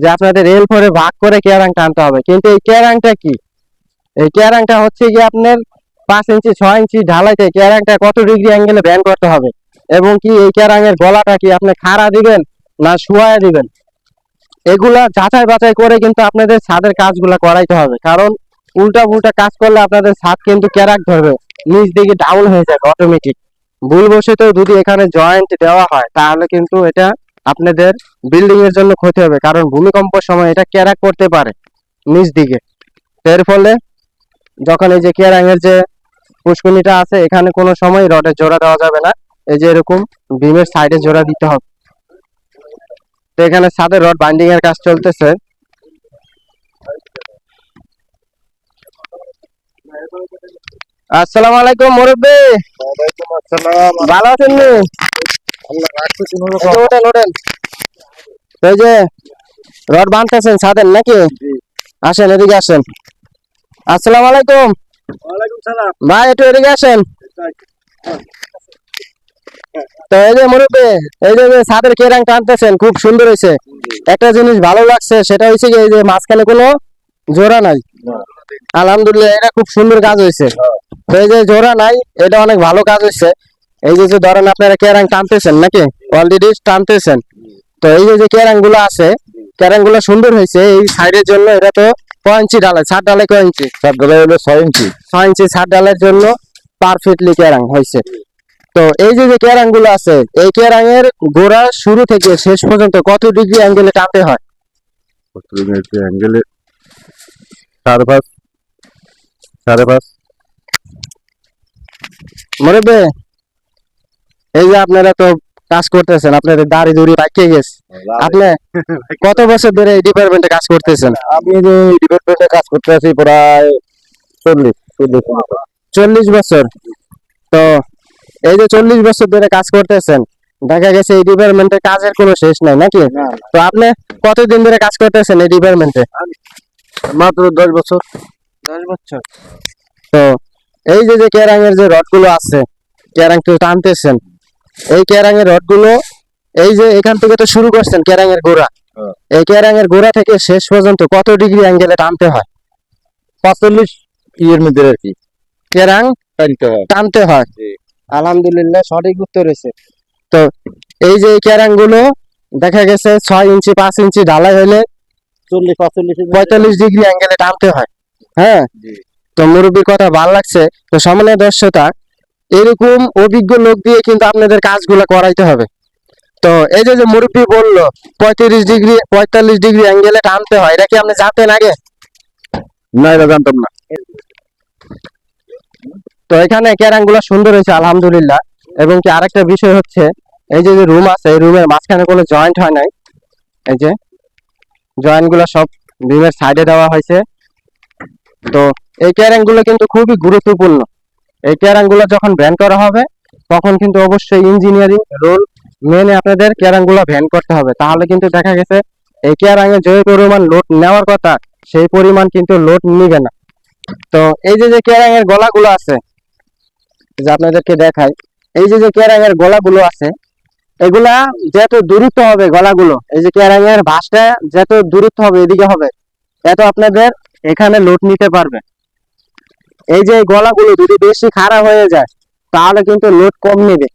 যে আপনাদের L4 এ ভাগ করে কেরাং টানতে হবে, কিন্তু এই কেরাংটা কি, এই কেরাংটা হচ্ছে কি আপনার 5 ইঞ্চি 6 ইঞ্চি ঢালাইতে কেরাংটা কত ডিগ্রি অ্যাঙ্গেলে ব্যান করতে হবে, এবং কি এই কেরাংয়ের গলাটা কি আপনি খাড়া দিবেন না শুয়ায় দিবেন, এগুলা যাচাই বাছাই করে কিন্তু আপনাদের ছাদের কাজগুলা করাইতে হবে। কারণ উল্টা পুল্টা কাজ করলে আপনাদের ছাদ কিন্তু ক্যারাক ধরবে, নিচ দিকে ডাউন হয়ে যাবে অটোমেটিক। ভুলবশত যদি এখানে জয়েন্ট দেওয়া হয় তাহলে কিন্তু এটা আপনাদের বিল্ডিং এর জন্য ক্ষতি হবে, কারণ ভূমিকম্পের সময় এটা ক্যারাক করতে পারে নিচ দিকে। এর ফলে যখন এই যে কেরাঙের যে পুষ্কুনিটা আছে এখানে কোনো সময় রডের জোড়া দেওয়া যাবে না, এই যে এরকম বিমের সাইডে জোড়া দিতে হবে। তো এখানে ছাদের রড বাইন্ডিং এর কাজ চলতেছে। আসসালামু আলাইকুম মুরব্বি। ওয়ালাইকুম আসসালাম। ভালো আছেন নি? আল্লাহ রাখছে কোনো এই যে ওঠেন ওঠেন, এই যে রড বাঁধতেছেন ছাদের নাকি? আসেন এদিকে আসেন। আসসালামু আলাইকুম। ওয়ালাইকুম সালাম। ভাই একটু এদিকে আসেন। তো এই যে মুরব্বি, এই যে ছাদের কেরাং টানতেছেন খুব সুন্দর হয়েছে। একটা জিনিস ভালো লাগছে, সেটা হচ্ছে কি এই যে মাঝখানে কোনো জোড়া নাই, আলহামদুলিল্লাহ এটা খুব সুন্দর কাজ হয়েছে। তো এই যে জোড়া নাই, এটা অনেক ভালো কাজ হয়েছে। এই যে যে ধরেন আপনারা কেরাং টানতেছেন নাকি, অলরেডি টানতেছেন, তো এই যে যে কেরাং গুলো আছে, কেরাং গুলো সুন্দর হয়েছে। এই সাইডের জন্য এটা তো কয় ইঞ্চি ঢালাই, ছাদ ঢালাই কয় ইঞ্চি? ছাদ ঢালাই হলো 6 ইঞ্চি। 6 ইঞ্চি ছাদ ঢালাইয়ের জন্য পারফেক্টলি কেরাং হয়েছে। তো এই যে যে কেরাং গুলো আছে, এই কেরাং এর গোড়া শুরু থেকে শেষ পর্যন্ত কত ডিগ্রি অ্যাঙ্গেলে টানতে হয়? অ্যাঙ্গেলে 5.5 5.5। মুরব্বি, এই যে আপনারা তো কাজ করতেছেন, আপনাদের দাড়ি দুড়ি পাকিয়ে গেছে, আপনি কত বছর ধরে এই ডিপার্টমেন্টে কাজ করতেছেন? আমি যে ডিপার্টমেন্টে কাজ করতে আছি প্রায় 40 বছর। তো এই যে 40 বছর ধরে কাজ করতেছেন, দেখা গেছে এই ডিপার্টমেন্টে কাজের কোনো শেষ নাই নাকি? তো আপনি কতদিন ধরে কাজ করতেছেন এই ডিপার্টমেন্টে? মাত্র 10 বছর। 10 বছর। তো এই যে যে কেরাং এর যে রড গুলো আছে, কেরাং তো টানতেছেন, এই কেরাং এর রড গুলো এই যে এখান থেকে তো শুরু করছেন কেরাং এর গোড়া, এই কেরাং এর গোড়া থেকে শেষ পর্যন্ত কত ডিগ্রি অ্যাঙ্গেলে টানতে হয়? 45 এর মধ্যে আর কি কেরাং টানতে হয়। জি। আলহামদুলিল্লাহ সঠিক উত্তর হয়েছে। তো এই যে এই কেরাং গুলো দেখা গেছে 6 ইঞ্চি 5 ইঞ্চি ঢালাই হলে 45 ডিগ্রি অ্যাঙ্গেলে টানতে হয়। হ্যাঁ, তো মুরব্বীর কথা ভালো লাগছে। তো সামনে দর্শকতা এরকম অভিজ্ঞ লোক দিয়ে কিন্তু আপনাদের কাজগুলো করাইতে হবে। তো এই যে যে মুরব্বী বললো 45 ডিগ্রি অ্যাঙ্গেলে টানতে হয়, এটা কি আপনি জানতেন আগে? না, এটা জানতাম না। তো এখানে কেরাং গুলো সুন্দর হয়েছে আলহামদুলিল্লাহ। এবং কি আরেকটা বিষয় হচ্ছে, এই যে রুম আছে, এই রুমের মাঝখানে কোনো জয়েন্ট হয় নাই, এই যে জয়েন্ট গুলো সব বিমের সাইডে দেওয়া হয়েছে। তো এই কেরাং গুলো কিন্তু খুবই গুরুত্বপূর্ণ। এই কেরাং গুলো যখন ভ্যান করা হবে তখন কিন্তু অবশ্যই ইঞ্জিনিয়ারিং রোল মেনে আপনাদের কেরাং গুলো ভ্যান করতে হবে, তাহলে কিন্তু দেখা গেছে এই কেরাং এর যে পরিমাণ লোড নেওয়ার কথা সেই পরিমাণ কিন্তু লোড নিবে না। তো এই যে যে কেরাং এর গলাগুলো আছে, যে আপনাদেরকে দেখাই, এই যে যে কেরাং এর গলাগুলো আছে, এগুলা যত দূরত্ব হবে গলাগুলো, এই যে কেরাং এর ভাঁজটা যত দূরত্ব হবে এদিকে হবে, এত আপনাদের এখানে লোড নিতে পারবে। এই যে গলাগুলো যদি বেশি খাড়া হয়ে যায় তাহলে কিন্তু লোড কম নিবে,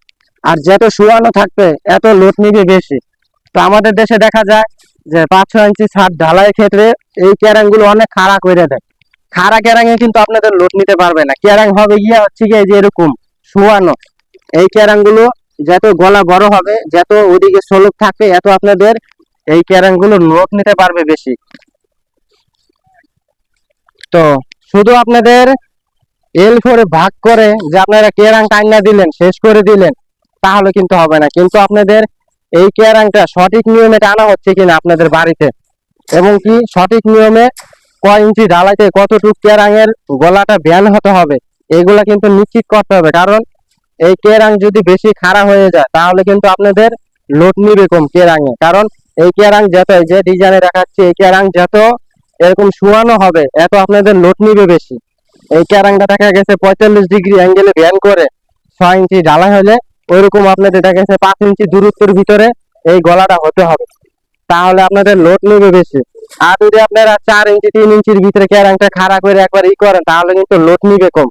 আর যত শুয়ানো থাকবে এত লোড নিবে বেশি। তো আমাদের দেশে দেখা যায় যে 5-6 ইঞ্চি ছাদ ঢালাইয়ের ক্ষেত্রে এই কেরাং গুলো অনেক খাড়া করে দেয়। খাড়া কেরাং এ কিন্তু আপনাদের লোড নিতে পারবে না, কেরাং হবে গিয়া হচ্ছে গিয়ে যে এরকম শুয়ানো। এই কেরাং গুলো যত গলা বড় হবে, যত ওদিকে সলুক থাকবে, এত আপনাদের এই কেরাং গুলো লোড নিতে পারবে বেশি। তো শুধু আপনাদের L4 ভাগ করে যে আপনারা কেরাং টাইনা দিলেন শেষ করে দিলেন তাহলে কিন্তু হবে না, কিন্তু আপনাদের এই কেরাংটা সঠিক নিয়মে টানা হচ্ছে কিনা আপনাদের বাড়িতে, এবং কি সঠিক নিয়মে কয় ইঞ্চি ঢালাইতে কতটুকু কেরাং এর গলাটা ব্যান হতে হবে এগুলা কিন্তু নিশ্চিত করতে হবে। কারণ এই কেরাং যদি বেশি খাড়া হয়ে যায় তাহলে কিন্তু আপনাদের লোড নিবে কম কেরাঙে। কারণ এই কেরাং যত এই যে ডিজাইনে দেখাচ্ছে, এই কেরাং যত এরকম শুয়ানো হবে এত আপনাদের লোড নিবে বেশি। এই কেরাংটা দেখা গেছে 45 ডিগ্রি অ্যাঙ্গেলে ব্যান করে 6 ইঞ্চি ঢালাই হলে ওইরকম আপনাদের দেখা গেছে 5 ইঞ্চি দূরত্বের ভিতরে এই গলাটা হতে হবে, তাহলে আপনাদের লোড নেবে বেশি। আর যদি আপনারা 4 ইঞ্চি 3 ইঞ্চির ভিতরে ক্যারাংটা খাড়া করে একবার করেন তাহলে কিন্তু লোড নিবে কম।